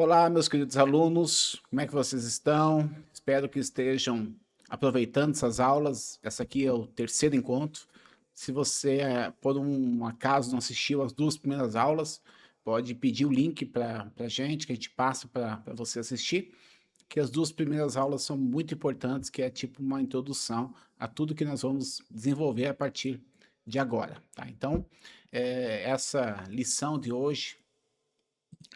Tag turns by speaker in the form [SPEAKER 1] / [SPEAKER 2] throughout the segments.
[SPEAKER 1] Olá, meus queridos alunos, como é que vocês estão? Espero que estejam aproveitando essas aulas. Essa aqui é o terceiro encontro. Se você, por um acaso, não assistiu às duas primeiras aulas, pode pedir o link para a gente, que a gente passa para você assistir, que as duas primeiras aulas são muito importantes, que é tipo uma introdução a tudo que nós vamos desenvolver a partir de agora, tá? Então, essa lição de hoje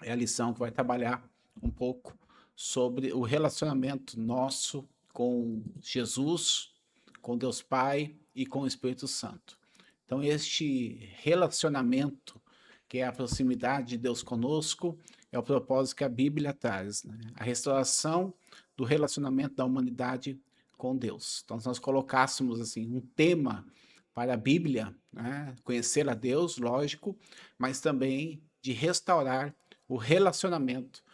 [SPEAKER 1] é a lição que vai trabalhar um pouco sobre o relacionamento nosso com Jesus, com Deus Pai e com o Espírito Santo. Então, este relacionamento, que é a proximidade de Deus conosco, é o propósito que a Bíblia traz, né? A restauração do relacionamento da humanidade com Deus. Então, se nós colocássemos assim um tema para a Bíblia, né? Conhecer a Deus, lógico, mas também de restaurar o relacionamento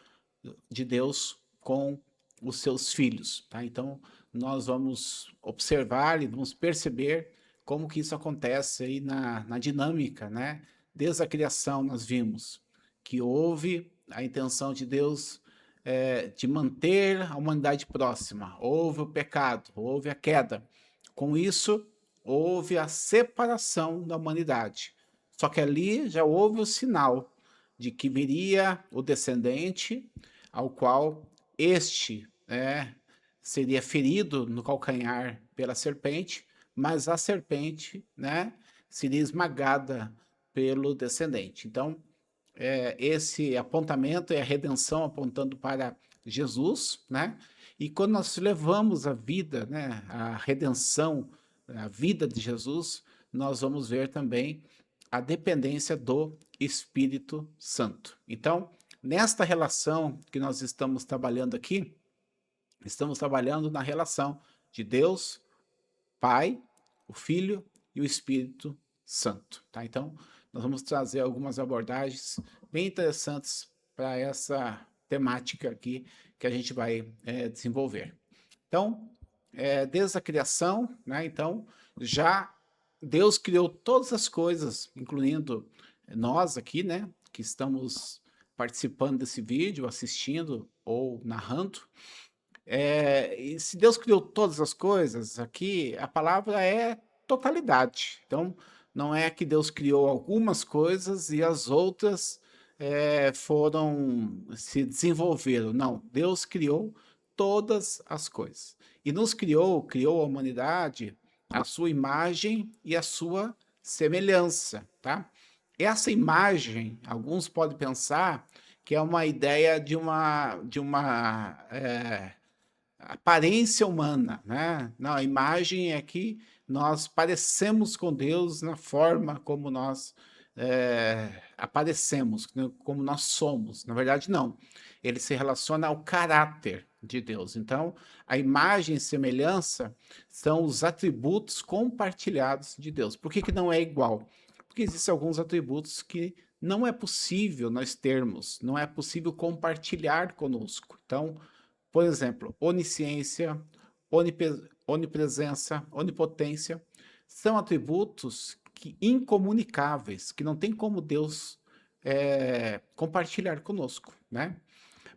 [SPEAKER 1] de Deus com os seus filhos, tá? Então, nós vamos observar e vamos perceber como que isso acontece aí na dinâmica, né? Desde a criação nós vimos que houve a intenção de Deus de manter a humanidade próxima. Houve o pecado, houve a queda. Com isso, houve a separação da humanidade. Só que ali já houve o sinal de que viria o descendente, ao qual este seria ferido no calcanhar pela serpente, mas a serpente, né, seria esmagada pelo descendente. Então, esse apontamento é a redenção apontando para Jesus, né? E quando nós levamos a vida, né, a redenção, a vida de Jesus, nós vamos ver também a dependência do Espírito Santo. Então, nesta relação que nós estamos trabalhando aqui, estamos trabalhando na relação de Deus, Pai, o Filho e o Espírito Santo, tá? Então, nós vamos trazer algumas abordagens bem interessantes para essa temática aqui que a gente vai desenvolver. Então, desde a criação, né? Então, já Deus criou todas as coisas, incluindo nós aqui, né? Que estamos participando desse vídeo, assistindo ou narrando. E se Deus criou todas as coisas, aqui a palavra é totalidade. Então, não é que Deus criou algumas coisas e as outras se desenvolveram. Não, Deus criou todas as coisas. E nos criou a humanidade, a sua imagem e a sua semelhança, tá? Essa imagem, alguns podem pensar que é uma ideia de uma aparência humana, né? Não, a imagem é que nós parecemos com Deus na forma como nós aparecemos, né? Como nós somos. Na verdade, não. Ele se relaciona ao caráter de Deus. Então, a imagem e semelhança são os atributos compartilhados de Deus. Por que não é igual? Porque existem alguns atributos que não é possível nós termos, não é possível compartilhar conosco. Então, por exemplo, onisciência, onipresença, onipotência, são atributos incomunicáveis, que não tem como Deus compartilhar conosco, né?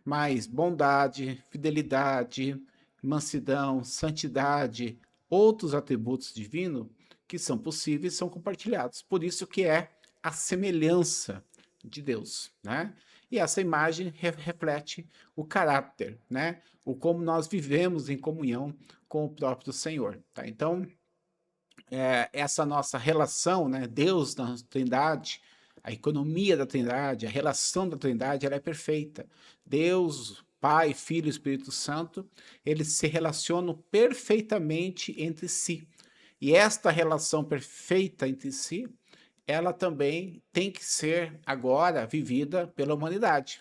[SPEAKER 1] Mas bondade, fidelidade, mansidão, santidade, outros atributos divinos que são possíveis são compartilhados. Por isso que é a semelhança de Deus, né? E essa imagem reflete o caráter, né? O como nós vivemos em comunhão com o próprio Senhor, tá? Então, essa nossa relação, né? Deus na Trindade, a economia da Trindade, a relação da Trindade, ela é perfeita. Deus, Pai, Filho e Espírito Santo, eles se relacionam perfeitamente entre si. E esta relação perfeita entre si, ela também tem que ser agora vivida pela humanidade,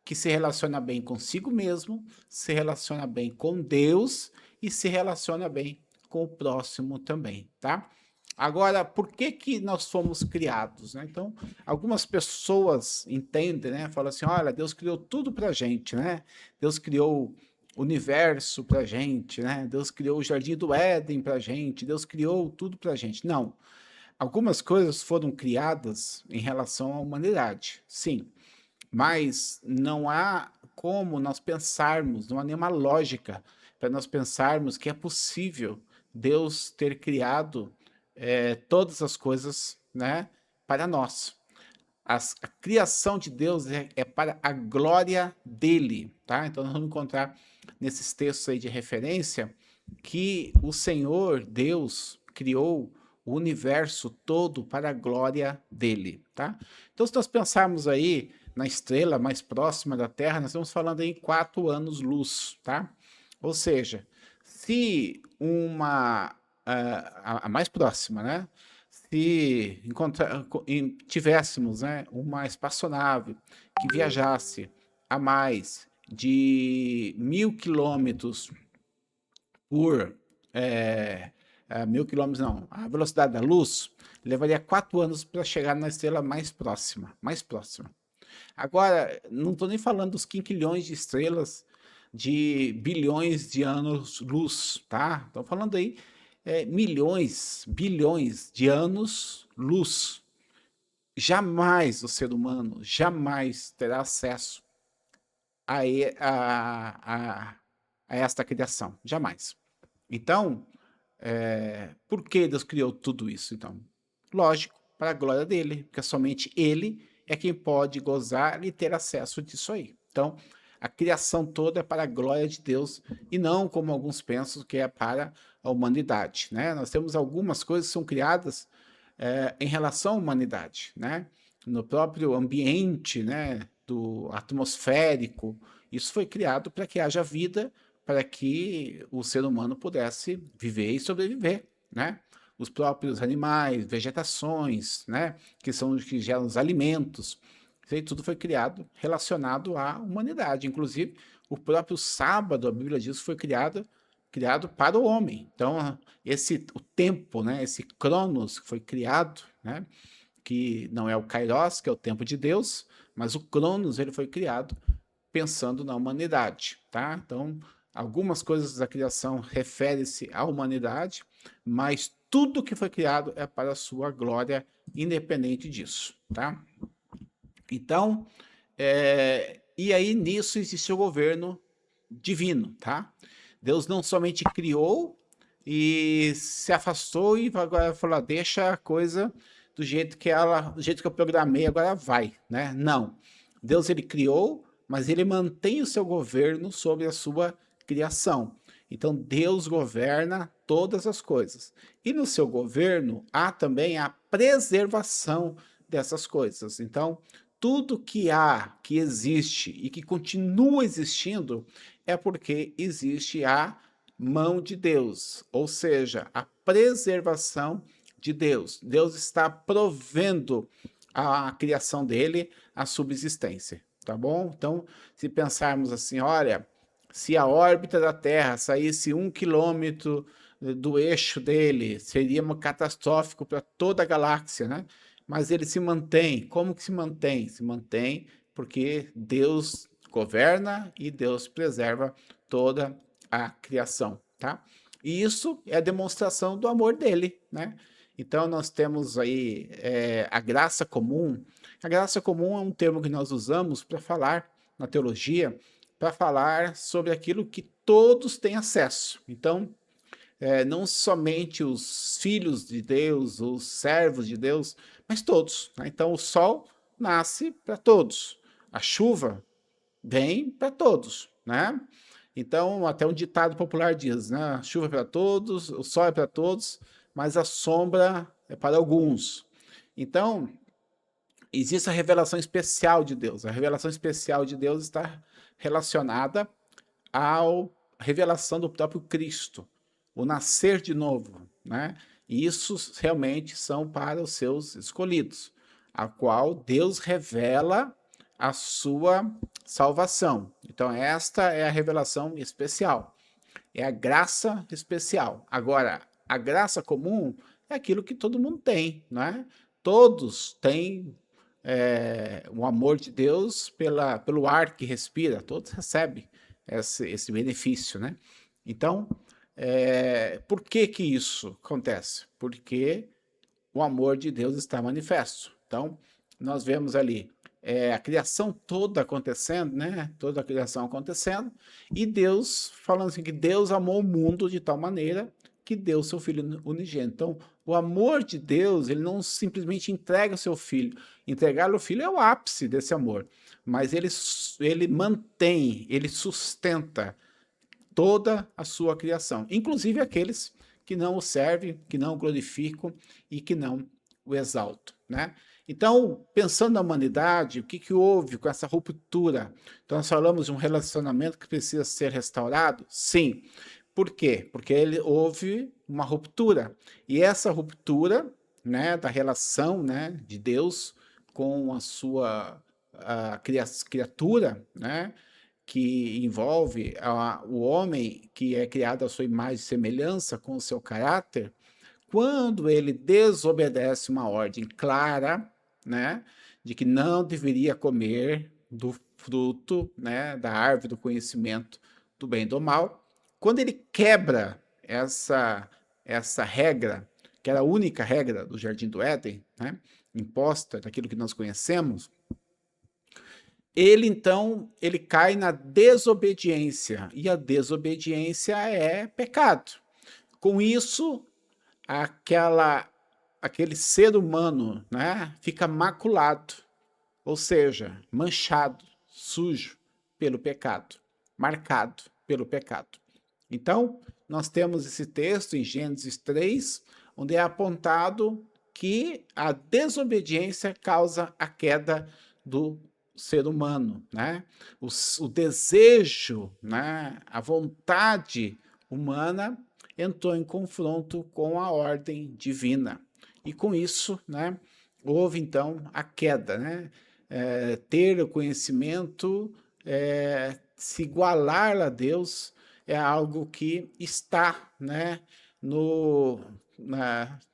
[SPEAKER 1] que se relaciona bem consigo mesmo, se relaciona bem com Deus e se relaciona bem com o próximo também, tá? Agora, por que que nós fomos criados, né? Então, algumas pessoas entendem, né? Falam assim, olha, Deus criou tudo pra gente, né? Deus criou o universo pra gente, né? Deus criou o Jardim do Éden pra gente, Deus criou tudo pra gente. Não. Algumas coisas foram criadas em relação à humanidade, sim, mas não há como nós pensarmos, não há nenhuma lógica para nós pensarmos que é possível Deus ter criado todas as coisas, né, para nós. A criação de Deus é para a glória dele, tá? Então nós vamos encontrar nesses textos aí de referência que o Senhor Deus criou o universo todo para a glória dele, tá? Então se nós pensarmos aí na estrela mais próxima da Terra, nós estamos falando aí em 4 anos-luz, tá? Ou seja, se a mais próxima, né? Se tivéssemos, né, uma espaçonave que viajasse a mais de 1.000 quilômetros por 1.000 quilômetros não, a velocidade da luz levaria 4 anos para chegar na estrela mais próxima, mais próxima. Agora, não estou nem falando dos quinquilhões de estrelas de bilhões de anos-luz, tá? Estou falando aí milhões, bilhões de anos-luz. Jamais o ser humano, jamais terá acesso a esta criação. Jamais. Então, por que Deus criou tudo isso, então? Lógico, para a glória dele, porque somente ele é quem pode gozar e ter acesso disso aí. Então, a criação toda é para a glória de Deus e não como alguns pensam que é para a humanidade, né? Nós temos algumas coisas que são criadas em relação à humanidade, né? No próprio ambiente, né, do atmosférico, isso foi criado para que haja vida, para que o ser humano pudesse viver e sobreviver, né? Os próprios animais, vegetações, né, que são os que geram os alimentos, isso aí tudo foi criado relacionado à humanidade. Inclusive, o próprio sábado, a Bíblia diz, foi criado para o homem. Então, o tempo, né, esse Cronos que foi criado, né, que não é o Kairos, que é o tempo de Deus, mas o Cronos ele foi criado pensando na humanidade, tá? Então, algumas coisas da criação referem-se à humanidade, mas tudo que foi criado é para a sua glória, independente disso, tá? Então, e aí nisso existe o governo divino, tá? Deus não somente criou e se afastou e agora falou, deixa a coisa do jeito que eu programei, agora vai, né? Não. Deus ele criou, mas ele mantém o seu governo sobre a sua criação. Então Deus governa todas as coisas. E no seu governo há também a preservação dessas coisas. Então, tudo que existe e que continua existindo é porque existe a mão de Deus, ou seja, a preservação de Deus. Deus está provendo a criação dele, a subsistência, tá bom? Então, se pensarmos assim, olha, se a órbita da Terra saísse 1 quilômetro do eixo dele, seria catastrófico para toda a galáxia, né? Mas ele se mantém. Como que se mantém? Se mantém porque Deus governa e Deus preserva toda a criação, tá? E isso é a demonstração do amor dele, né? Então nós temos aí a graça comum. A graça comum é um termo que nós usamos para falar na teologia, para falar sobre aquilo que todos têm acesso. Então, não somente os filhos de Deus, os servos de Deus, mas todos, né? Então o sol nasce para todos, a chuva vem para todos, né? Então até um ditado popular diz, né? A chuva é para todos, o sol é para todos, mas a sombra é para alguns. Então existe a revelação especial de Deus. A revelação especial de Deus está relacionada à revelação do próprio Cristo, o nascer de novo, né? E isso realmente são para os seus escolhidos, a qual Deus revela a sua salvação. Então esta é a revelação especial, é a graça especial. Agora, a graça comum é aquilo que todo mundo tem, não é? Todos têm o amor de Deus pelo ar que respira, todos recebem esse benefício, né? Então, por que que isso acontece? Porque o amor de Deus está manifesto. Então, nós vemos ali a criação toda acontecendo, né? Toda a criação acontecendo, e Deus falando assim que Deus amou o mundo de tal maneira que deu seu filho unigênito. Então, o amor de Deus, ele não simplesmente entrega o seu filho. Entregar o filho é o ápice desse amor, mas ele mantém, ele sustenta toda a sua criação, inclusive aqueles que não o servem, que não o glorificam e que não o exaltam, né? Então, pensando na humanidade, o que, que houve com essa ruptura? Então, nós falamos de um relacionamento que precisa ser restaurado? Sim. Por quê? Porque houve uma ruptura. E essa ruptura, né, da relação, né, de Deus com a sua criatura, né, que envolve o homem que é criado à sua imagem e semelhança com o seu caráter, quando ele desobedece uma ordem clara, né, de que não deveria comer do fruto, né, da árvore do conhecimento do bem e do mal, quando ele quebra essa regra, que era a única regra do Jardim do Éden, né, imposta daquilo que nós conhecemos, ele cai na desobediência, e a desobediência é pecado. Com isso, aquele ser humano, né, fica maculado, ou seja, manchado, sujo pelo pecado, marcado pelo pecado. Então, nós temos esse texto em Gênesis 3, onde é apontado que a desobediência causa a queda do ser humano, né? O desejo, né? A vontade humana entrou em confronto com a ordem divina. E com isso, né, houve então a queda, né? Ter o conhecimento, se igualar a Deus, é algo que está, né,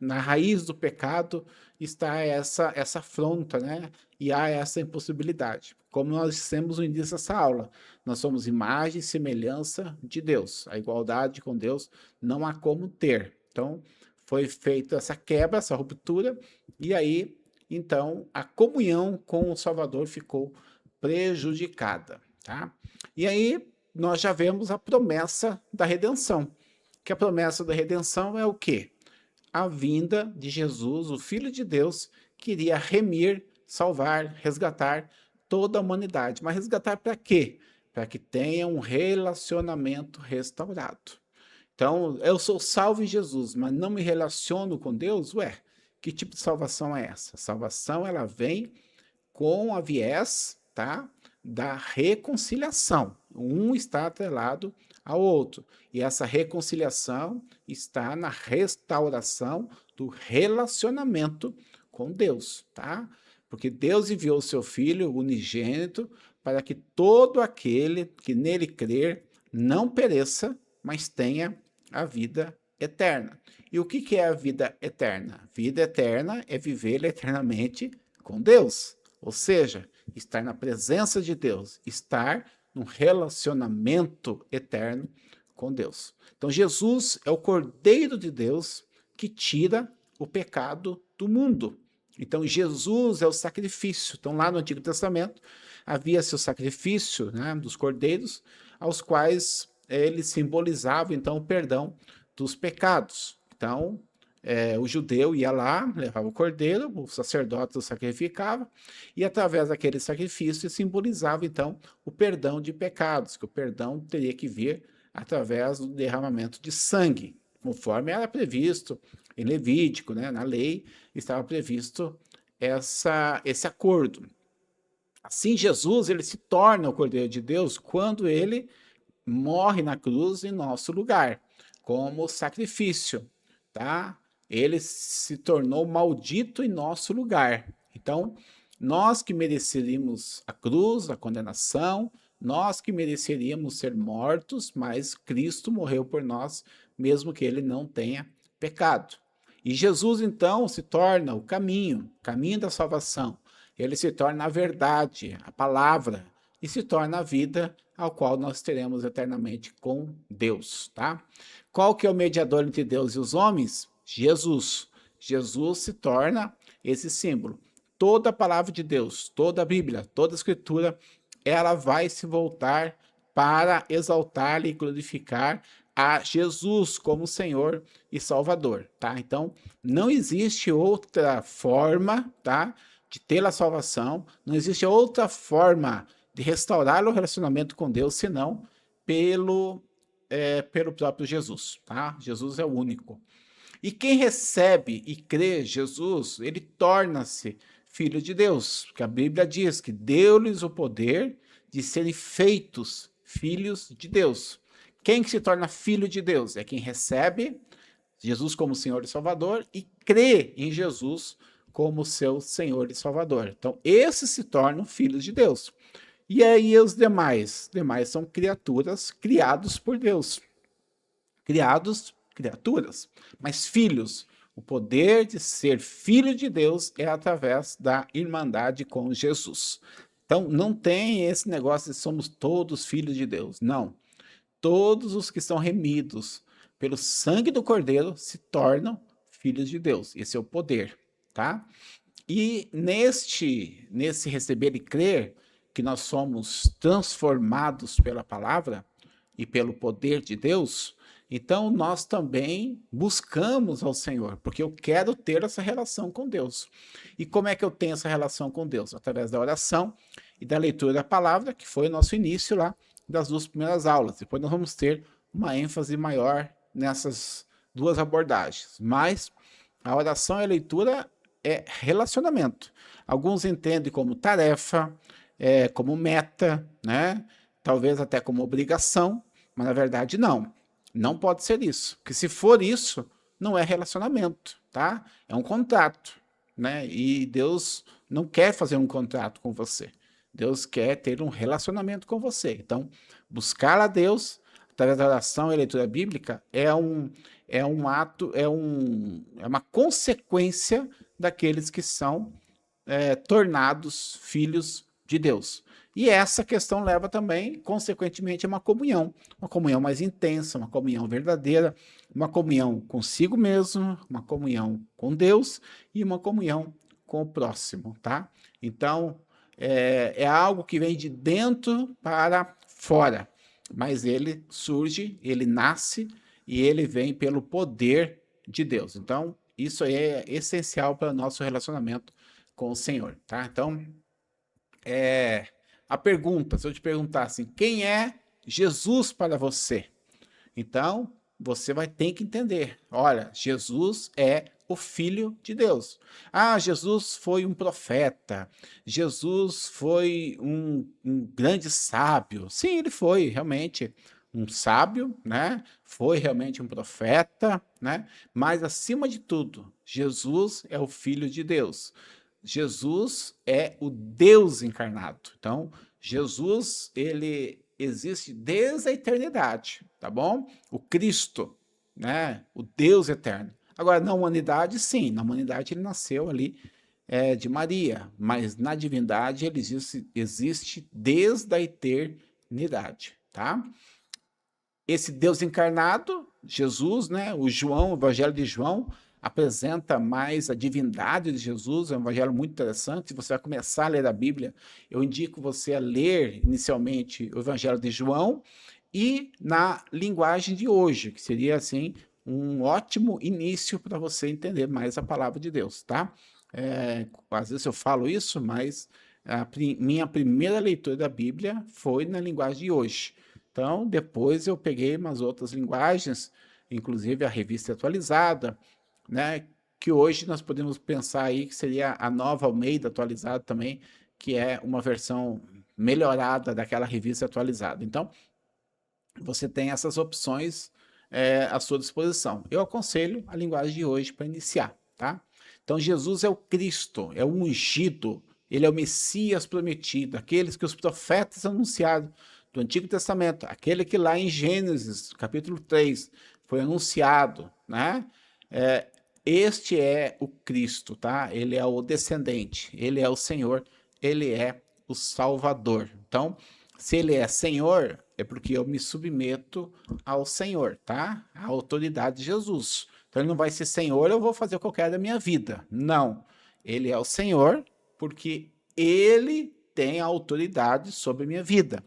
[SPEAKER 1] na raiz do pecado, está essa afronta, né? E há essa impossibilidade. Como nós dissemos no início dessa aula, nós somos imagem e semelhança de Deus. A igualdade com Deus não há como ter. Então, foi feita essa quebra, essa ruptura, e aí, então, a comunhão com o Salvador ficou prejudicada, tá? E aí, nós já vemos a promessa da redenção. Que a promessa da redenção é o quê? A vinda de Jesus, o Filho de Deus, que iria remir, salvar, resgatar toda a humanidade. Mas resgatar para quê? Para que tenha um relacionamento restaurado. Então, eu sou salvo em Jesus, mas não me relaciono com Deus? Ué, que tipo de salvação é essa? A salvação, ela vem com a viés, tá, da reconciliação. Um está atrelado ao outro. E essa reconciliação está na restauração do relacionamento com Deus, tá? Porque Deus enviou o seu Filho unigênito para que todo aquele que nele crer não pereça, mas tenha a vida eterna. E o que é a vida eterna? Vida eterna é viver eternamente com Deus. Ou seja, estar na presença de Deus, estar num relacionamento eterno com Deus. Então, Jesus é o Cordeiro de Deus que tira o pecado do mundo. Então, Jesus é o sacrifício. Então, lá no Antigo Testamento, havia seu sacrifício, né, dos cordeiros, aos quais ele simbolizavam, então, o perdão dos pecados. Então, o judeu ia lá, levava o cordeiro, o sacerdote o sacrificava, e através daquele sacrifício simbolizava, então, o perdão de pecados, que o perdão teria que vir através do derramamento de sangue, conforme era previsto em Levítico, né? Na lei estava previsto esse acordo. Assim, Jesus ele se torna o Cordeiro de Deus quando ele morre na cruz em nosso lugar, como sacrifício, tá? Ele se tornou maldito em nosso lugar. Então, nós que mereceríamos a cruz, a condenação, nós que mereceríamos ser mortos, mas Cristo morreu por nós, mesmo que ele não tenha pecado. E Jesus, então, se torna o caminho da salvação. Ele se torna a verdade, a palavra, e se torna a vida ao qual nós teremos eternamente com Deus, tá? Qual que é o mediador entre Deus e os homens? Jesus. Jesus se torna esse símbolo. toda a palavra de Deus, toda a Bíblia, toda a Escritura, ela vai se voltar para exaltar e glorificar a Jesus como Senhor e Salvador, tá? Então, não existe outra forma, tá, de ter a salvação, não existe outra forma de restaurar o relacionamento com Deus, senão pelo próprio Jesus, tá? Jesus é o único. E quem recebe e crê Jesus, ele torna-se filho de Deus, porque a Bíblia diz que deu-lhes o poder de serem feitos filhos de Deus. Quem que se torna filho de Deus? É quem recebe Jesus como Senhor e Salvador e crê em Jesus como seu Senhor e Salvador. Então, esses se tornam filhos de Deus. E aí os demais? Os demais são criaturas criados por Deus. Criaturas, mas filhos. O poder de ser filho de Deus é através da irmandade com Jesus. Então, não tem esse negócio de somos todos filhos de Deus. Não. Todos os que são remidos pelo sangue do Cordeiro se tornam filhos de Deus. Esse é o poder, tá? E nesse receber e crer, que nós somos transformados pela palavra e pelo poder de Deus, então nós também buscamos ao Senhor, porque eu quero ter essa relação com Deus. E como é que eu tenho essa relação com Deus? Através da oração e da leitura da palavra, que foi o nosso início lá das 2 primeiras aulas. Depois nós vamos ter uma ênfase maior nessas 2 abordagens. Mas a oração e a leitura é relacionamento. Alguns entendem como tarefa, como meta, né? Talvez até como obrigação, mas na verdade não. Não pode ser isso. Porque se for isso, não é relacionamento, tá? É um contrato, né? E Deus não quer fazer um contrato com você. Deus quer ter um relacionamento com você. Então, buscar a Deus através da oração e leitura bíblica é um ato, é uma consequência daqueles que são tornados filhos de Deus. E essa questão leva também, consequentemente, a uma comunhão mais intensa, uma comunhão verdadeira, uma comunhão consigo mesmo, uma comunhão com Deus e uma comunhão com o próximo, tá? Então, é algo que vem de dentro para fora, mas ele surge, ele nasce e ele vem pelo poder de Deus. Então, isso aí é essencial para o nosso relacionamento com o Senhor, tá? Então, a pergunta, se eu te perguntar assim, quem é Jesus para você? Então, você vai ter que entender, olha, Jesus é o Filho de Deus. Ah, Jesus foi um profeta, Jesus foi um grande sábio. Sim, ele foi realmente um sábio, né? Foi realmente um profeta, né? Mas, acima de tudo, Jesus é o Filho de Deus. Jesus é o Deus encarnado. Então, Jesus, ele existe desde a eternidade, tá bom? O Cristo, né? O Deus eterno. Agora, na humanidade, sim, na humanidade ele nasceu ali de Maria, mas na divindade ele existe desde a eternidade, tá? Esse Deus encarnado, Jesus, né? O Evangelho de João, apresenta mais a divindade de Jesus, é um evangelho muito interessante. Se você vai começar a ler a Bíblia, eu indico você a ler inicialmente o Evangelho de João e na linguagem de hoje, que seria assim um ótimo início para você entender mais a palavra de Deus, tá? Às vezes eu falo isso, mas minha primeira leitura da Bíblia foi na linguagem de hoje. Então, depois eu peguei umas outras linguagens, inclusive a Revista Atualizada, né, que hoje nós podemos pensar aí que seria a Nova Almeida atualizada também, que é uma versão melhorada daquela revista atualizada. Então, você tem essas opções à sua disposição. Eu aconselho a linguagem de hoje para iniciar, tá? Então, Jesus é o Cristo, é o ungido, ele é o Messias prometido, aqueles que os profetas anunciaram do Antigo Testamento, aquele que lá em Gênesis, capítulo 3, foi anunciado, né? Este é o Cristo, tá? Ele é o descendente, ele é o Senhor, ele é o Salvador. Então, se ele é Senhor, é porque eu me submeto ao Senhor, tá? A autoridade de Jesus. Então, ele não vai ser Senhor, eu vou fazer o que eu quero da minha vida. Não. Ele é o Senhor, porque ele tem autoridade sobre a minha vida.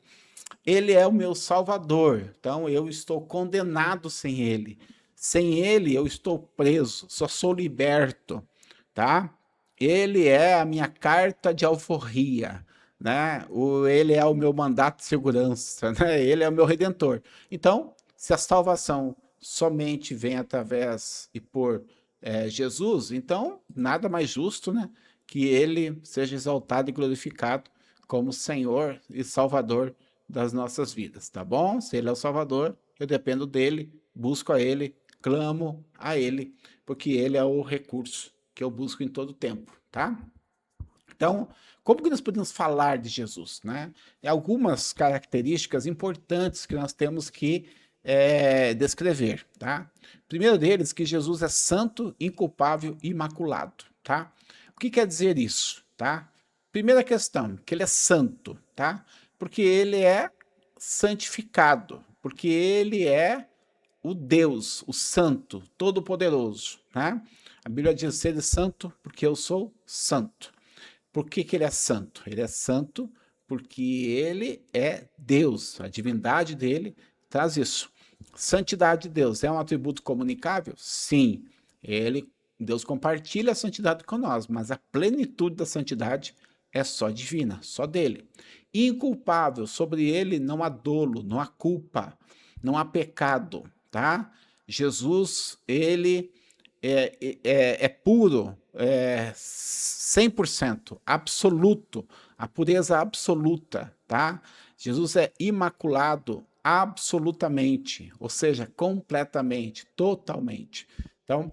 [SPEAKER 1] Ele é o meu salvador, então eu estou condenado sem ele. Sem ele eu estou preso, só sou liberto, tá? Ele é a minha carta de alforria, né? Ele é o meu mandato de segurança, né? Ele é o meu redentor. Então, se a salvação somente vem através e por Jesus, então nada mais justo, né? Que ele seja exaltado e glorificado como Senhor e Salvador das nossas vidas, tá bom? Se ele é o Salvador, eu dependo dele, busco a ele, clamo a ele, porque ele é o recurso que eu busco em todo tempo, tá? Então, como que nós podemos falar de Jesus, né? Algumas características importantes que nós temos que descrever, tá? Primeiro deles, que Jesus é santo, inculpável e imaculado, tá? O que quer dizer isso, tá? Primeira questão, que ele é santo, tá? Porque ele é santificado, porque ele é o Deus, o Santo, Todo-Poderoso, né? A Bíblia diz: ser santo porque eu sou santo. Por que que ele é santo? Ele é santo porque ele é Deus, a divindade dele traz isso. Santidade de Deus é um atributo comunicável? Sim. Deus compartilha a santidade com nós, mas a plenitude da santidade é só divina, só dele. Inculpável, sobre ele não há dolo, não há culpa, não há pecado, tá? Jesus, ele é puro, 100%, absoluto, a pureza absoluta, tá? Jesus é imaculado absolutamente, ou seja, completamente, totalmente. Então,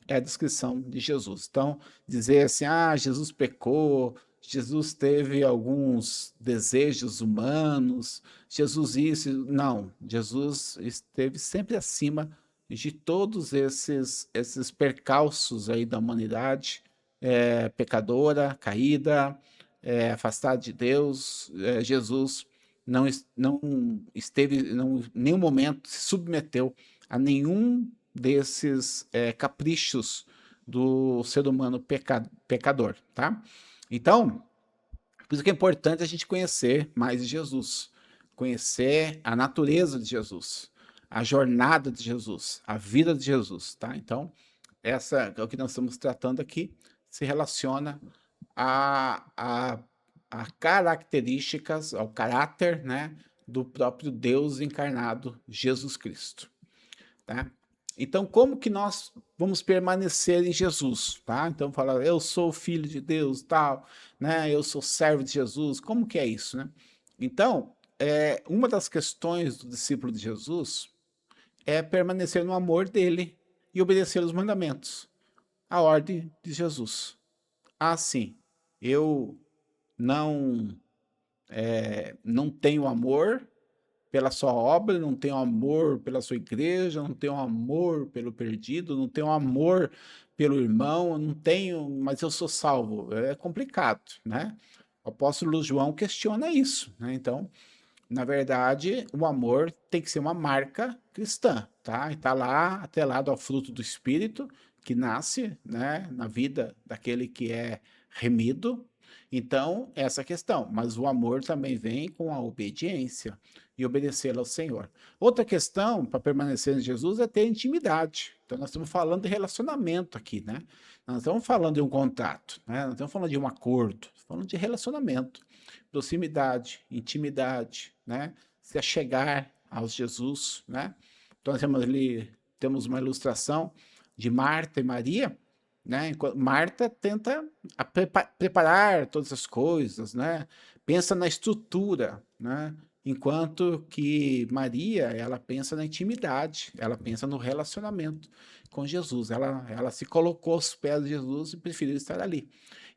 [SPEAKER 1] é a descrição de Jesus. Então, dizer assim, Jesus pecou, Jesus teve alguns desejos humanos, Jesus isso, não, Jesus esteve sempre acima de todos esses percalços aí da humanidade, pecadora, caída, afastada de Deus. Jesus não esteve, não, em nenhum momento se submeteu a nenhum desses caprichos do ser humano pecador, tá? Então, por isso que é importante a gente conhecer mais de Jesus, conhecer a natureza de Jesus, a jornada de Jesus, a vida de Jesus, tá? Então, essa é o que nós estamos tratando aqui, se relaciona a, a, a características, ao caráter, né, do próprio Deus encarnado, Jesus Cristo, tá? Então, como que nós vamos permanecer em Jesus, tá? Então, fala, eu sou filho de Deus, tal, né? Eu sou servo de Jesus. Como que é isso, né? Então, uma das questões do discípulo de Jesus é permanecer no amor dele e obedecer os mandamentos, a ordem de Jesus. Sim, eu não não tenho amor pela sua obra, não tenho amor pela sua igreja, não tenho amor pelo perdido, não tenho amor pelo irmão, não tenho, mas eu sou salvo. É complicado, né? O apóstolo João questiona isso, né? Então, na verdade, o amor tem que ser uma marca cristã, tá? E tá lá atrelado ao fruto do Espírito que nasce, né, na vida daquele que é remido. Então, essa questão. Mas o amor também vem com a obediência e obedecer ao Senhor. Outra questão para permanecer em Jesus é ter intimidade. Então, nós estamos falando de relacionamento aqui, né? Nós estamos falando de um contrato, né? Nós estamos falando de um acordo, falando de relacionamento, proximidade, intimidade, né? Se achegar aos Jesus, né? Então, nós temos ali, temos uma ilustração de Marta e Maria, né? Marta tenta preparar todas as coisas, né? Pensa na estrutura, né? Enquanto que Maria, ela pensa na intimidade, ela pensa no relacionamento com Jesus. Ela se colocou aos pés de Jesus e preferiu estar ali.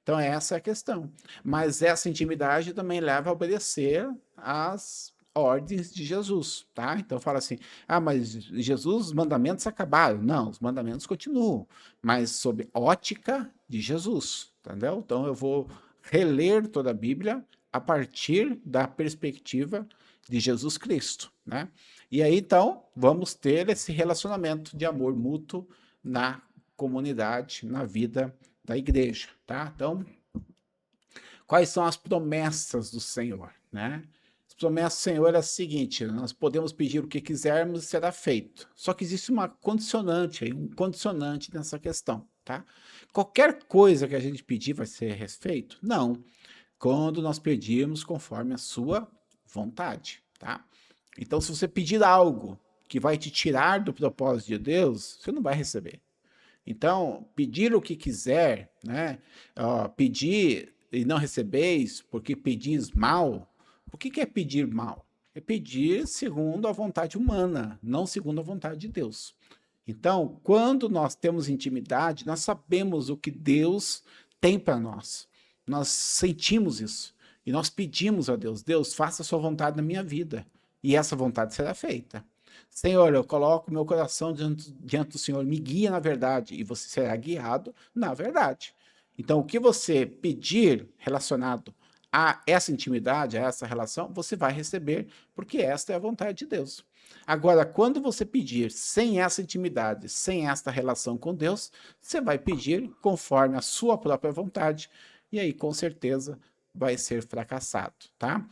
[SPEAKER 1] Então, essa é a questão. Mas essa intimidade também leva a obedecer às ordens de Jesus, tá? Então fala assim: mas Jesus, os mandamentos acabaram. Não, os mandamentos continuam, mas sob ótica de Jesus, entendeu? Então eu vou reler toda a Bíblia a partir da perspectiva de Jesus Cristo, né? E aí então vamos ter esse relacionamento de amor mútuo na comunidade, na vida da igreja, tá? Então Quais são as promessas do Senhor, né? As promessas do Senhor é a seguinte: nós podemos pedir o que quisermos e será feito. Só que existe uma condicionante aí, um condicionante nessa questão, tá? Qualquer coisa que a gente pedir vai ser feito? Não. Quando nós pedirmos conforme a sua vontade, tá? Então, se você pedir algo que vai te tirar do propósito de Deus, você não vai receber. Então, pedir o que quiser, né? Pedir e não recebeis, porque pedis mal. O que é pedir mal? É pedir segundo a vontade humana, não segundo a vontade de Deus. Então, quando nós temos intimidade, nós sabemos o que Deus tem para nós. Nós sentimos isso. E nós pedimos a Deus: Deus, faça a sua vontade na minha vida. E essa vontade será feita. Senhor, eu coloco meu coração diante do Senhor, me guia na verdade, e você será guiado na verdade. Então, o que você pedir relacionado a essa intimidade, a essa relação, você vai receber, porque esta é a vontade de Deus. Agora, quando você pedir sem essa intimidade, sem esta relação com Deus, você vai pedir conforme a sua própria vontade, e aí com certeza vai ser fracassado, tá?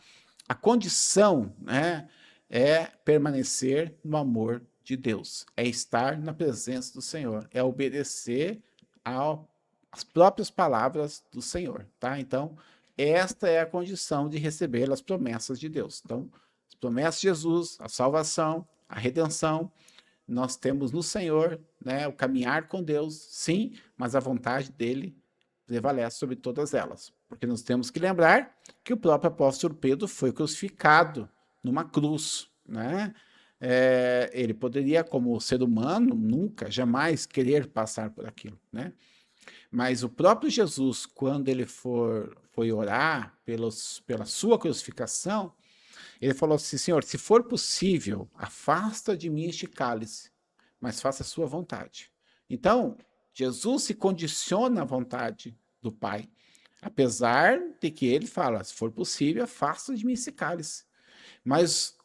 [SPEAKER 1] A condição, né, é permanecer no amor de Deus, é estar na presença do Senhor, é obedecer às próprias palavras do Senhor, tá? Então, esta é a condição de receber as promessas de Deus. Então, as promessas de Jesus, a salvação, a redenção, nós temos no Senhor, né, o caminhar com Deus, sim, mas a vontade dele prevalece sobre todas elas. Porque nós temos que lembrar que o próprio apóstolo Pedro foi crucificado numa cruz, né? Ele poderia, como ser humano, nunca, jamais querer passar por aquilo, né? Mas o próprio Jesus, quando ele foi orar pela sua crucificação, ele falou assim: Senhor, se for possível, afasta de mim este cálice, mas faça a sua vontade. Então, Jesus se condiciona à vontade do Pai, apesar de que ele fala: se for possível, afasta de mim esse cálice. Mas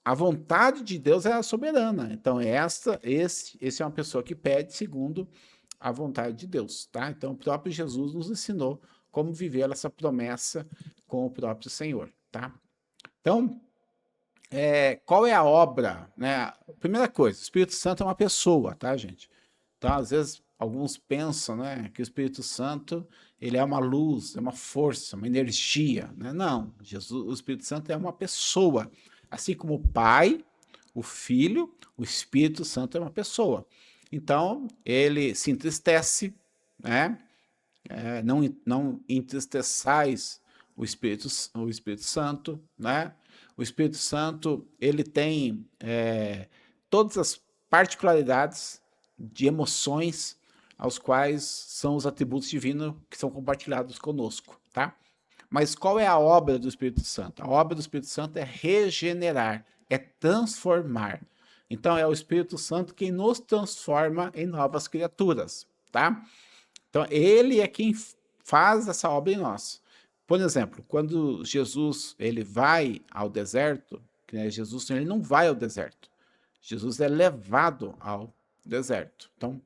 [SPEAKER 1] a vontade de Deus é soberana. Então, esse é uma pessoa que pede segundo a vontade de Deus, tá? Então, o próprio Jesus nos ensinou como viver essa promessa com o próprio Senhor, tá? Então, qual é a obra, né? Primeira coisa, o Espírito Santo é uma pessoa, tá, gente? Então, às vezes, alguns pensam, né, que o Espírito Santo ele é uma luz, é uma força, uma energia, né? Não, Jesus, o Espírito Santo é uma pessoa, assim como o Pai, o Filho, o Espírito Santo é uma pessoa. Então, ele se entristece, né? Não entristeçais o Espírito Santo, né? O Espírito Santo, ele tem todas as particularidades de emoções aos quais são os atributos divinos que são compartilhados conosco, tá? Mas qual é a obra do Espírito Santo? A obra do Espírito Santo é regenerar, é transformar. Então é o Espírito Santo quem nos transforma em novas criaturas, tá? Então ele é quem faz essa obra em nós. Por exemplo, quando Jesus ele vai ao deserto, né, Jesus ele não vai ao deserto. Jesus é levado ao deserto. Então,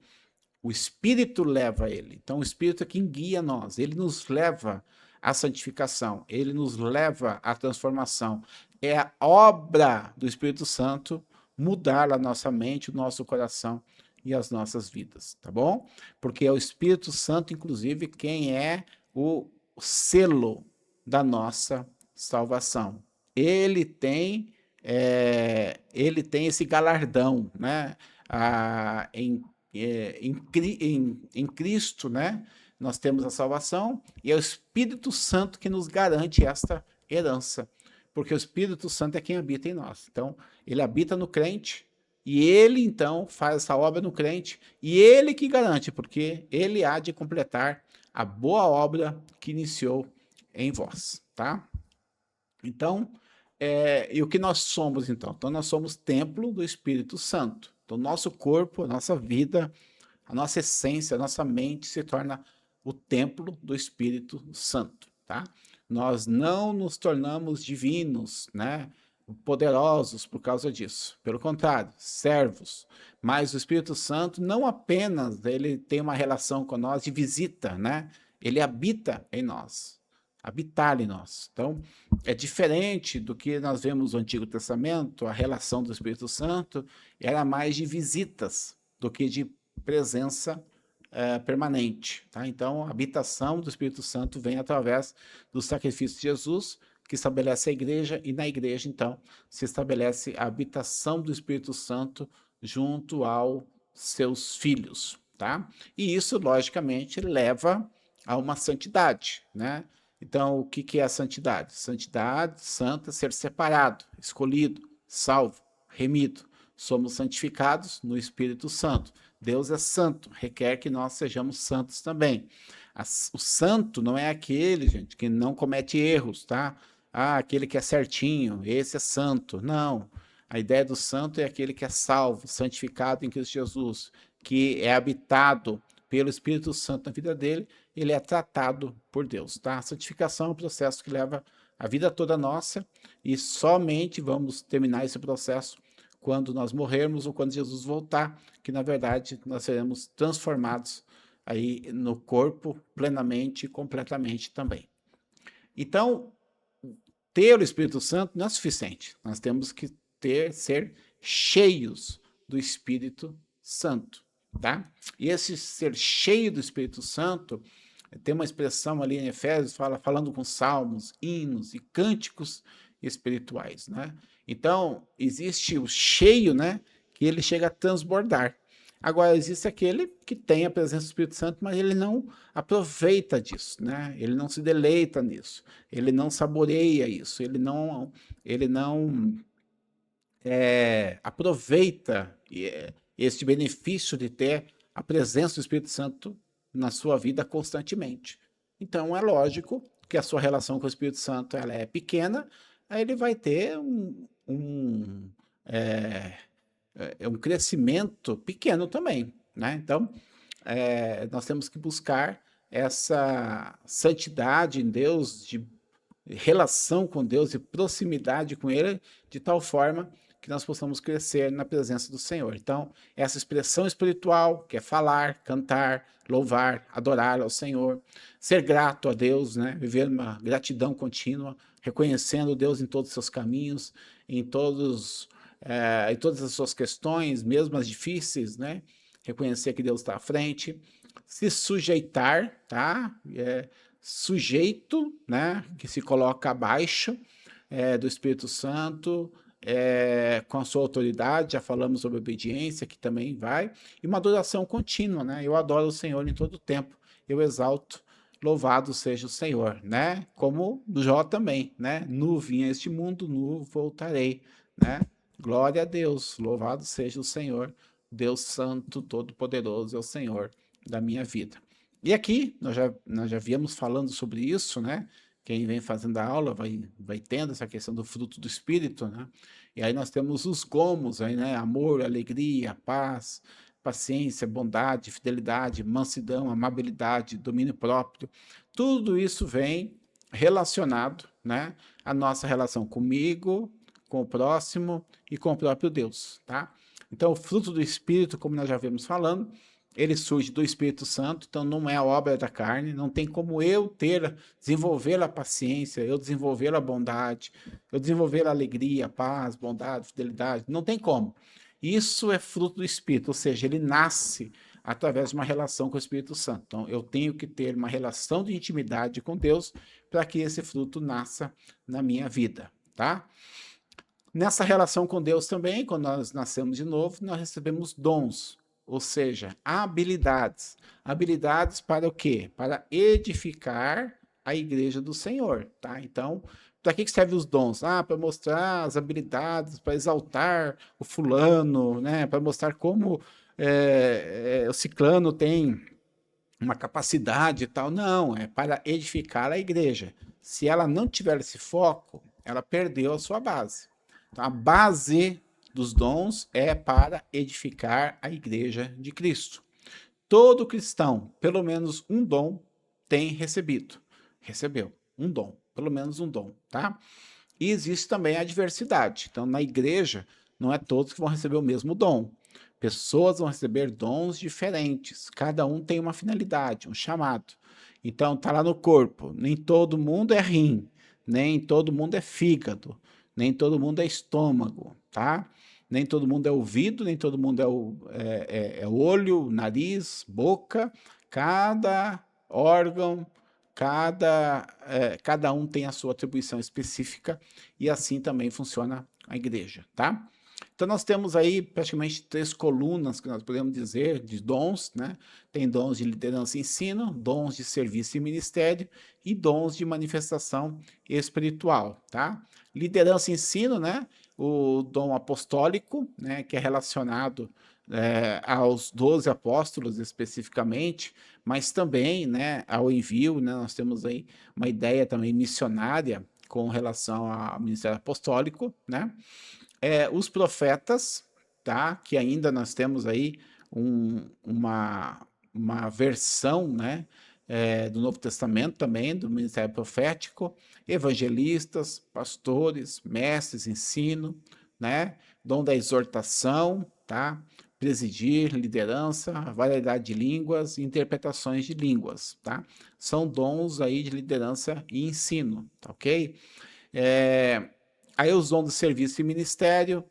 [SPEAKER 1] o Espírito leva ele. Então, o Espírito é quem guia nós. Ele nos leva à santificação. Ele nos leva à transformação. É a obra do Espírito Santo mudar a nossa mente, o nosso coração e as nossas vidas, tá bom? Porque é o Espírito Santo, inclusive, quem é o selo da nossa salvação. Ele tem esse galardão, né? Em Cristo, né? Nós temos a salvação e é o Espírito Santo que nos garante esta herança, porque o Espírito Santo é quem habita em nós. Então, ele habita no crente e ele então faz essa obra no crente e ele que garante, porque ele há de completar a boa obra que iniciou em vós, tá? Então, e o que nós somos então? Então, nós somos templo do Espírito Santo. Então, nosso corpo, a nossa vida, a nossa essência, a nossa mente se torna o templo do Espírito Santo, tá? Nós não nos tornamos divinos, né? Poderosos por causa disso. Pelo contrário, servos. Mas o Espírito Santo não apenas ele tem uma relação com nós de visita, né? Ele habita em nós. habitar em nós. Então, é diferente do que nós vemos no Antigo Testamento, a relação do Espírito Santo era mais de visitas do que de presença permanente. Tá? Então, a habitação do Espírito Santo vem através do sacrifício de Jesus, que estabelece a igreja, e na igreja, então, se estabelece a habitação do Espírito Santo junto aos seus filhos. Tá? E isso, logicamente, leva a uma santidade, né? Então, o que é a santidade? Santidade, santa, ser separado, escolhido, salvo, remido. Somos santificados no Espírito Santo. Deus é santo, requer que nós sejamos santos também. O santo não é aquele, gente, que não comete erros, tá? Ah, aquele que é certinho, esse é santo. Não. A ideia do santo é aquele que é salvo, santificado em Cristo Jesus, que é habitado pelo Espírito Santo na vida dele, ele é tratado por Deus, tá? A santificação é um processo que leva a vida toda nossa e somente vamos terminar esse processo quando nós morrermos ou quando Jesus voltar, que na verdade nós seremos transformados aí no corpo plenamente e completamente também. Então, ter o Espírito Santo não é suficiente. Nós temos que ser cheios do Espírito Santo, tá? E esse ser cheio do Espírito Santo tem uma expressão ali em Efésios, falando com salmos, hinos e cânticos espirituais, né? Então, existe o cheio, né, que ele chega a transbordar. Agora, existe aquele que tem a presença do Espírito Santo, mas ele não aproveita disso, né? Ele não se deleita nisso, ele não saboreia isso, ele não aproveita este benefício de ter a presença do Espírito Santo na sua vida constantemente. Então, é lógico que a sua relação com o Espírito Santo ela é pequena, aí ele vai ter um crescimento pequeno também, né? Então, nós temos que buscar essa santidade em Deus, de relação com Deus e proximidade com Ele, de tal forma que nós possamos crescer na presença do Senhor. Então, essa expressão espiritual, que é falar, cantar, louvar, adorar ao Senhor, ser grato a Deus, né? Viver uma gratidão contínua, reconhecendo Deus em todos os seus caminhos, em todas as suas questões, mesmo as difíceis, né? Reconhecer que Deus está à frente, se sujeitar, tá? Sujeito, né? Que se coloca abaixo do Espírito Santo, com a sua autoridade, já falamos sobre obediência, que também vai, e uma adoração contínua, né? Eu adoro o Senhor em todo o tempo, eu exalto, louvado seja o Senhor, né? Como Jó também, né? Nu vim a este mundo, nu voltarei, né? Glória a Deus, louvado seja o Senhor, Deus Santo, Todo-Poderoso é o Senhor da minha vida. E aqui, nós já viemos falando sobre isso, né? Quem vem fazendo a aula vai tendo essa questão do fruto do Espírito, né? E aí nós temos os gomos, aí, né? Amor, alegria, paz, paciência, bondade, fidelidade, mansidão, amabilidade, domínio próprio. Tudo isso vem relacionado, né? À nossa relação comigo, com o próximo e com o próprio Deus, tá? Então, o fruto do Espírito, como nós já vimos falando, ele surge do Espírito Santo, então não é a obra da carne, não tem como eu desenvolver a paciência, eu desenvolver a bondade, eu desenvolver a alegria, a paz, bondade, fidelidade, não tem como. Isso é fruto do Espírito, ou seja, ele nasce através de uma relação com o Espírito Santo. Então, eu tenho que ter uma relação de intimidade com Deus para que esse fruto nasça na minha vida, tá? Nessa relação com Deus também, quando nós nascemos de novo, nós recebemos dons, ou seja, habilidades. Habilidades para o quê? Para edificar a igreja do Senhor, tá? Então, para que servem os dons? Ah, para mostrar as habilidades, para exaltar o fulano, né? Para mostrar como o ciclano tem uma capacidade e tal. Não, é para edificar a igreja. Se ela não tiver esse foco, ela perdeu a sua base. Então, a base dos dons é para edificar a igreja de Cristo. Todo cristão, pelo menos um dom, tem recebido. Recebeu um dom, pelo menos um dom, tá? E existe também a diversidade. Então, na igreja, não é todos que vão receber o mesmo dom. Pessoas vão receber dons diferentes. Cada um tem uma finalidade, um chamado. Então, tá lá no corpo. Nem todo mundo é rim, nem todo mundo é fígado, nem todo mundo é estômago, tá? Nem todo mundo é ouvido, nem todo mundo é olho, nariz, boca. Cada órgão, cada um tem a sua atribuição específica e assim também funciona a igreja, tá? Então nós temos aí praticamente 3 colunas que nós podemos dizer de dons, né? Tem dons de liderança e ensino, dons de serviço e ministério e dons de manifestação espiritual, tá? Liderança e ensino, né? O dom apostólico, né? Que é relacionado aos 12 apóstolos especificamente, mas também, né? Ao envio, né? Nós temos aí uma ideia também missionária com relação ao ministério apostólico, né? Os profetas, tá? Que ainda nós temos aí uma versão, né? Do Novo Testamento também, do ministério profético, evangelistas, pastores, mestres, ensino, né? Dom da exortação, tá? Presidir, liderança, variedade de línguas e interpretações de línguas, tá? São dons aí de liderança e ensino, tá ok? É, Aí os dons do serviço e ministério,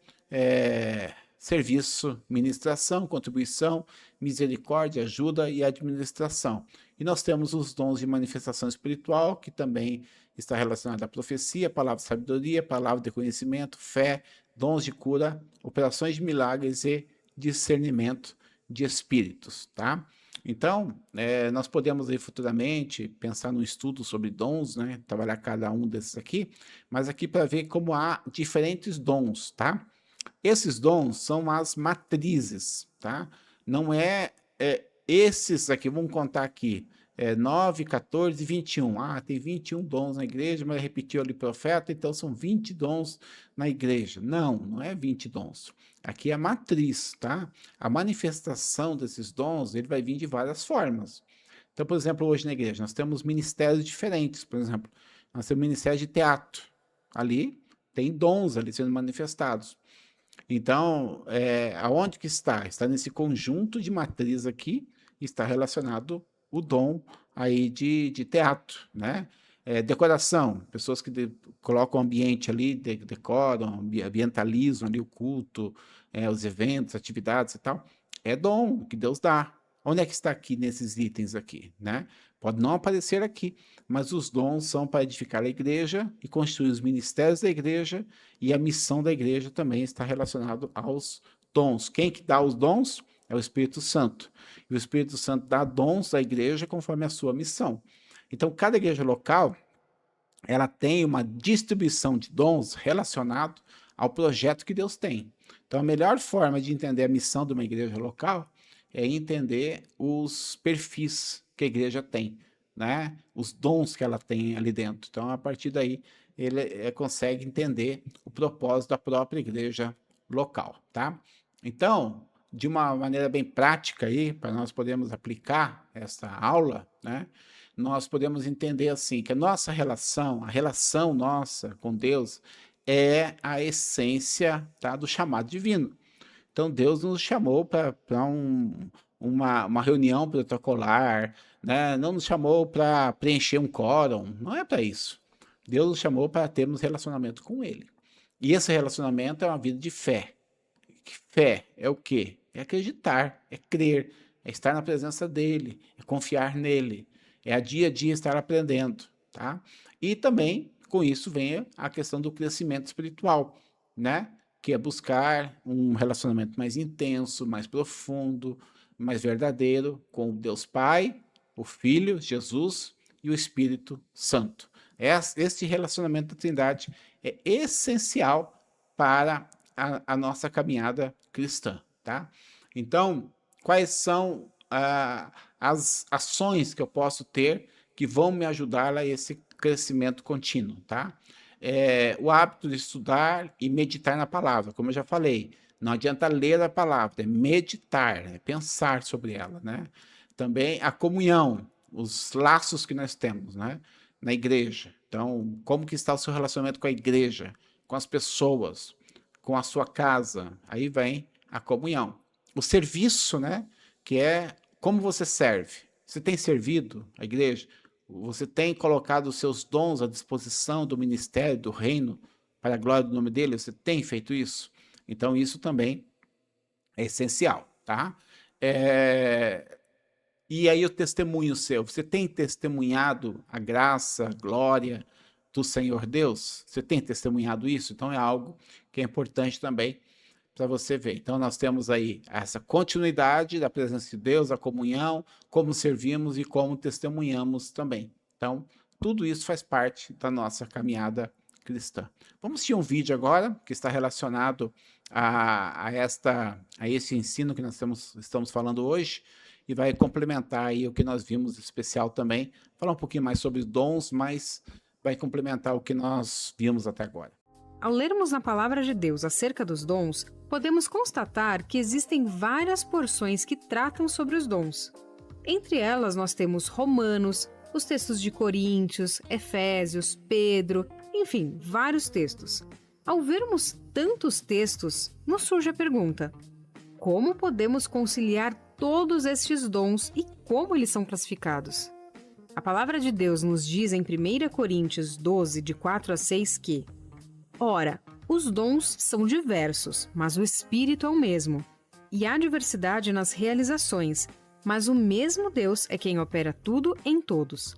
[SPEAKER 1] serviço, ministração, contribuição, misericórdia, ajuda e administração. E nós temos os dons de manifestação espiritual, que também está relacionado à profecia, palavra de sabedoria, palavra de conhecimento, fé, dons de cura, operações de milagres e discernimento de espíritos, tá? Então, nós podemos aí futuramente pensar num estudo sobre dons, né? Trabalhar cada um desses aqui, mas aqui para ver como há diferentes dons, tá? Esses dons são as matrizes, tá? Não esses aqui, vamos contar aqui, 9, 14 e 21. Ah, tem 21 dons na igreja, mas repetiu ali profeta, então são 20 dons na igreja. Não, não é 20 dons. Aqui é a matriz, tá? A manifestação desses dons, ele vai vir de várias formas. Então, por exemplo, hoje na igreja, nós temos ministérios diferentes. Por exemplo, nós temos ministério de teatro. Ali tem dons ali sendo manifestados. Então, aonde que está? Está nesse conjunto de matriz aqui, está relacionado o dom aí de teatro, né? Decoração, pessoas que colocam o ambiente ali, decoram, ambientalizam ali o culto, os eventos, atividades e tal. É dom que Deus dá. Onde é que está aqui nesses itens aqui, né? Pode não aparecer aqui, mas os dons são para edificar a igreja e construir os ministérios da igreja, e a missão da igreja também está relacionado aos dons. Quem que dá os dons? É o Espírito Santo. E o Espírito Santo dá dons à igreja conforme a sua missão. Então, cada igreja local, ela tem uma distribuição de dons relacionado ao projeto que Deus tem. Então, a melhor forma de entender a missão de uma igreja local é entender os perfis que a igreja tem, né? Os dons que ela tem ali dentro. Então, a partir daí, ele consegue entender o propósito da própria igreja local, tá? Então, de uma maneira bem prática aí, para nós podermos aplicar essa aula, né? Nós podemos entender assim, que a nossa relação, a relação nossa com Deus é a essência, tá, do chamado divino. Então Deus nos chamou para uma reunião protocolar, né? Não nos chamou para preencher um quórum, não é para isso. Deus nos chamou para termos relacionamento com Ele. E esse relacionamento é uma vida de fé. Fé é o quê? É acreditar, é crer, é estar na presença dEle, é confiar nele, é a dia estar aprendendo, tá? E também, com isso, vem a questão do crescimento espiritual, né? Que é buscar um relacionamento mais intenso, mais profundo, mais verdadeiro com Deus Pai, o Filho, Jesus e o Espírito Santo. Este relacionamento da Trindade é essencial para a nossa caminhada cristã, tá? Então, quais são as ações que eu posso ter que vão me ajudar a esse crescimento contínuo, tá? O hábito de estudar e meditar na palavra, como eu já falei, não adianta ler a palavra, é meditar, é pensar sobre ela, né? Também a comunhão, os laços que nós temos, né? Na igreja. Então, como que está o seu relacionamento com a igreja, com as pessoas, com a sua casa? Aí vem a comunhão. O serviço, né? Que é como você serve. Você tem servido a igreja? Você tem colocado os seus dons à disposição do ministério, do reino, para a glória do nome dele? Você tem feito isso? Então, isso também é essencial, tá? E aí o testemunho seu, você tem testemunhado a graça, a glória do Senhor Deus? Você tem testemunhado isso? Então é algo que é importante também para você ver. Então nós temos aí essa continuidade da presença de Deus, a comunhão, como servimos e como testemunhamos também. Então tudo isso faz parte da nossa caminhada cristã. Vamos assistir um vídeo agora que está relacionado a esse ensino que nós estamos falando hoje e vai complementar aí o que nós vimos especial também, falar um pouquinho mais sobre dons, mas vai complementar o que nós vimos até agora.
[SPEAKER 2] Ao lermos na palavra de Deus acerca dos dons, podemos constatar que existem várias porções que tratam sobre os dons. Entre elas nós temos Romanos, os textos de Coríntios, Efésios, Pedro, enfim, vários textos. Ao vermos tantos textos, nos surge a pergunta: como podemos conciliar todos estes dons e como eles são classificados? A palavra de Deus nos diz em 1 Coríntios 12, de 4 a 6 que: ora, os dons são diversos, mas o Espírito é o mesmo. E há diversidade nas realizações, mas o mesmo Deus é quem opera tudo em todos.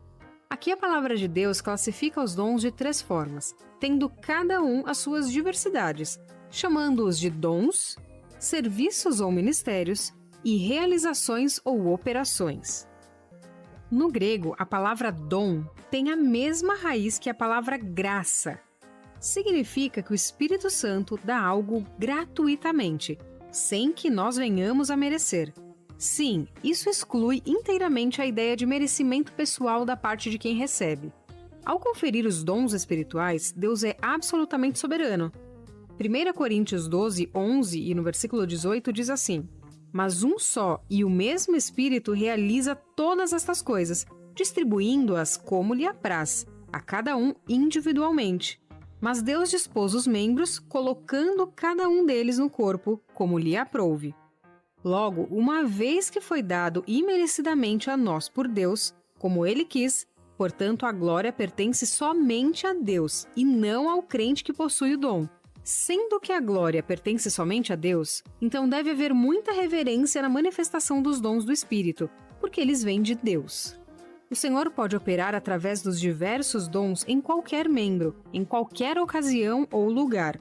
[SPEAKER 2] Aqui a palavra de Deus classifica os dons de 3 formas, tendo cada um as suas diversidades, chamando-os de dons, serviços ou ministérios e realizações ou operações. No grego, a palavra dom tem a mesma raiz que a palavra graça. Significa que o Espírito Santo dá algo gratuitamente, sem que nós venhamos a merecer. Sim, isso exclui inteiramente a ideia de merecimento pessoal da parte de quem recebe. Ao conferir os dons espirituais, Deus é absolutamente soberano. 1 Coríntios 12, 11 e no versículo 18 diz assim: mas um só e o mesmo Espírito realiza todas estas coisas, distribuindo-as como lhe apraz, a cada um individualmente. Mas Deus dispôs os membros, colocando cada um deles no corpo, como lhe aprouve. Logo, uma vez que foi dado imerecidamente a nós por Deus, como Ele quis, portanto a glória pertence somente a Deus, e não ao crente que possui o dom. Sendo que a glória pertence somente a Deus, então deve haver muita reverência na manifestação dos dons do Espírito, porque eles vêm de Deus. O Senhor pode operar através dos diversos dons em qualquer membro, em qualquer ocasião ou lugar.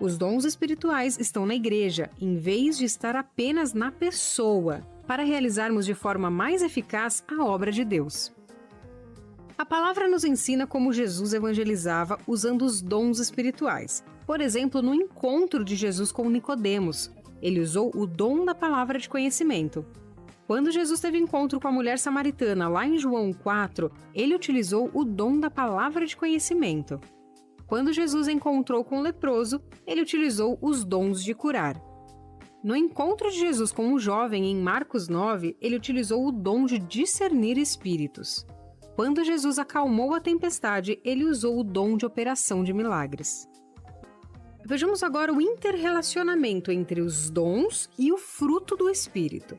[SPEAKER 2] Os dons espirituais estão na igreja, em vez de estar apenas na pessoa, para realizarmos de forma mais eficaz a obra de Deus. A palavra nos ensina como Jesus evangelizava usando os dons espirituais. Por exemplo, no encontro de Jesus com Nicodemos, ele usou o dom da palavra de conhecimento. Quando Jesus teve encontro com a mulher samaritana lá em João 4, ele utilizou o dom da palavra de conhecimento. Quando Jesus encontrou com o leproso, ele utilizou os dons de curar. No encontro de Jesus com um jovem em Marcos 9, ele utilizou o dom de discernir espíritos. Quando Jesus acalmou a tempestade, ele usou o dom de operação de milagres. Vejamos agora o interrelacionamento entre os dons e o fruto do Espírito.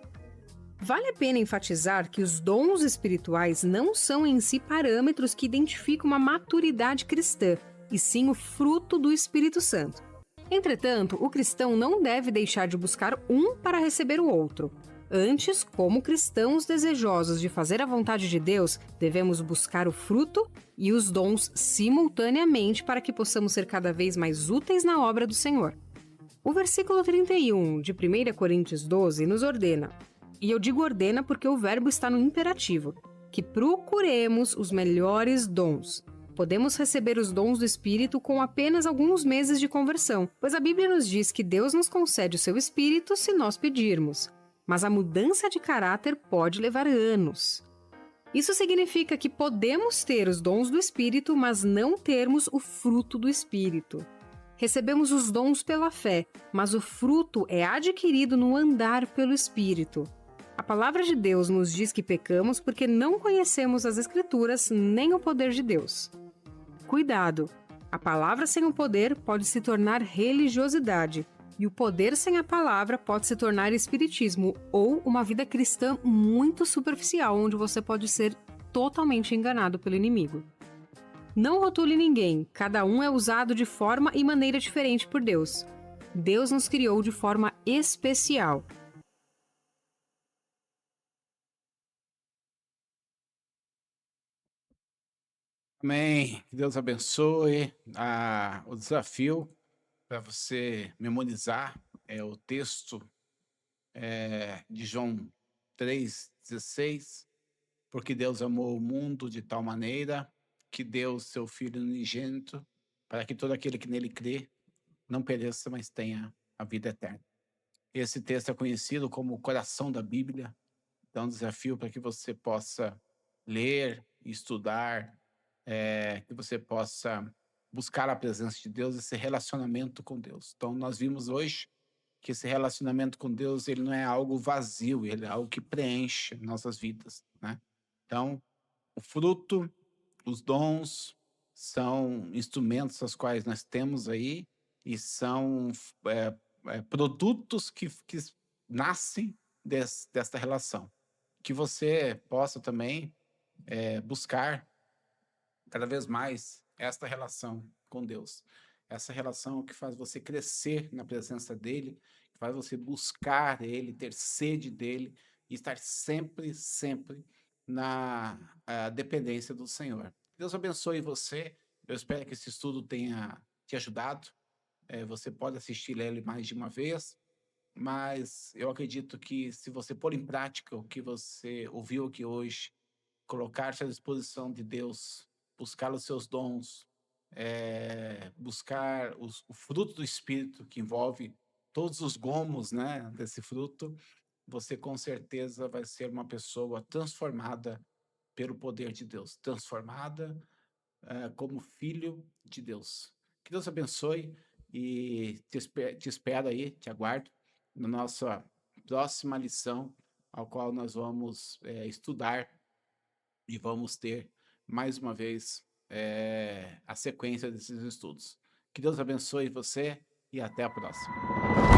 [SPEAKER 2] Vale a pena enfatizar que os dons espirituais não são em si parâmetros que identificam uma maturidade cristã, e sim o fruto do Espírito Santo. Entretanto, o cristão não deve deixar de buscar um para receber o outro. Antes, como cristãos desejosos de fazer a vontade de Deus, devemos buscar o fruto e os dons simultaneamente para que possamos ser cada vez mais úteis na obra do Senhor. O versículo 31 de 1 Coríntios 12 nos ordena, e eu digo ordena porque o verbo está no imperativo, que procuremos os melhores dons. Podemos receber os dons do Espírito com apenas alguns meses de conversão, pois a Bíblia nos diz que Deus nos concede o seu Espírito se nós pedirmos. Mas a mudança de caráter pode levar anos. Isso significa que podemos ter os dons do Espírito, mas não termos o fruto do Espírito. Recebemos os dons pela fé, mas o fruto é adquirido no andar pelo Espírito. A palavra de Deus nos diz que pecamos porque não conhecemos as Escrituras nem o poder de Deus. Cuidado! A palavra sem o poder pode se tornar religiosidade, E o poder sem a palavra pode se tornar espiritismo ou uma vida cristã muito superficial, onde você pode ser totalmente enganado pelo inimigo. Não rotule ninguém, cada um é usado de forma e maneira diferente por Deus. Deus nos criou de forma especial.
[SPEAKER 1] Amém. Que Deus abençoe. O desafio para você memorizar é o texto de João 3,16, porque Deus amou o mundo de tal maneira que deu o seu Filho unigênito para que todo aquele que nele crê não pereça, mas tenha a vida eterna. Esse texto é conhecido como o coração da Bíblia. Então, um desafio para que você possa ler, estudar, que você possa buscar a presença de Deus, esse relacionamento com Deus. Então, nós vimos hoje que esse relacionamento com Deus, ele não é algo vazio, ele é algo que preenche nossas vidas, né? Então, o fruto, os dons, são instrumentos aos quais nós temos aí e são produtos que nascem desta relação. Que você possa também buscar cada vez mais esta relação com Deus. Essa relação que faz você crescer na presença dele, que faz você buscar ele, ter sede dele e estar sempre, sempre na dependência do Senhor. Deus abençoe você. Eu espero que esse estudo tenha te ajudado. Você pode assistir ele mais de uma vez, mas eu acredito que se você pôr em prática o que você ouviu aqui hoje, colocar-se à disposição de Deus, buscar os seus dons, buscar o fruto do Espírito, que envolve todos os gomos, né, desse fruto, você com certeza vai ser uma pessoa transformada pelo poder de Deus, transformada como filho de Deus. Que Deus abençoe e te espero aí, te aguardo na nossa próxima lição, ao qual nós vamos estudar e vamos ter mais uma vez a sequência desses estudos. Que Deus abençoe você e até a próxima.